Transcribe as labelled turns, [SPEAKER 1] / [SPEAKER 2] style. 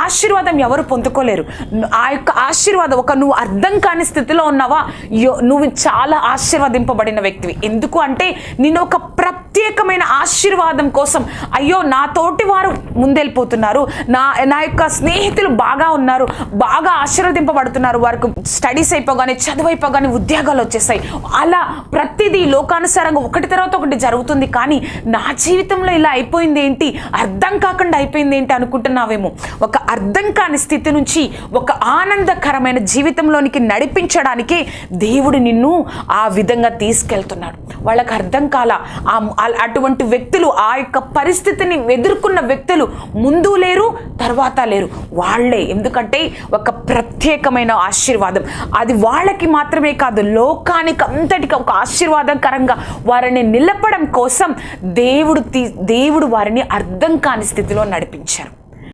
[SPEAKER 1] ఆశీర్వాదం ఎవరు పొందుకోలేరు. ఆ యొక్క ఆశీర్వాదం నువ్వు అర్థం కాని స్థితిలో ఉన్నావా, నువ్వు చాలా ఆశీర్వదింపబడిన వ్యక్తివి. ఎందుకు అంటే నేను ఒక ప్రత్యేకమైన ఆశీర్వాదం కోసం, అయ్యో నా తోటి వారు ముందెళ్ళిపోతున్నారు, నా యొక్క స్నేహితులు బాగా ఉన్నారు, బాగా ఆశీర్వదింపబడుతున్నారు, వారికి స్టడీస్ అయిపోగానే చదువు అయిపోగానే ఉద్యోగాలు వచ్చేసాయి, అలా ప్రతిదీ లోకానుసారంగా ఒకటి తర్వాత ఒకటి జరుగుతుంది. కానీ నా జీవితంలో ఇలా అయిపోయింది ఏంటి, అర్థం కాకుండా అయిపోయింది ఏంటి అనుకుంటున్నావేమో. ఒక అర్థం కాని స్థితి నుంచి ఒక ఆనందకరమైన జీవితంలోనికి నడిపించడానికే దేవుడు నిన్ను ఆ విధంగా తీసుకెళ్తున్నాడు. వాళ్ళకి అర్థం కాల. అటువంటి వ్యక్తులు, ఆ యొక్క పరిస్థితిని ఎదుర్కొన్న వ్యక్తులు ముందు లేరు, తర్వాత లేరు, వాళ్ళే. ఎందుకంటే ఒక ప్రత్యేకమైన ఆశీర్వాదం అది వాళ్ళకి మాత్రమే కాదు, లోకానికి అంతటికి ఒక ఆశీర్వాదకరంగా వారిని నిలపడం కోసం దేవుడు వారిని అర్థం కాని స్థితిలో నడిపించారు.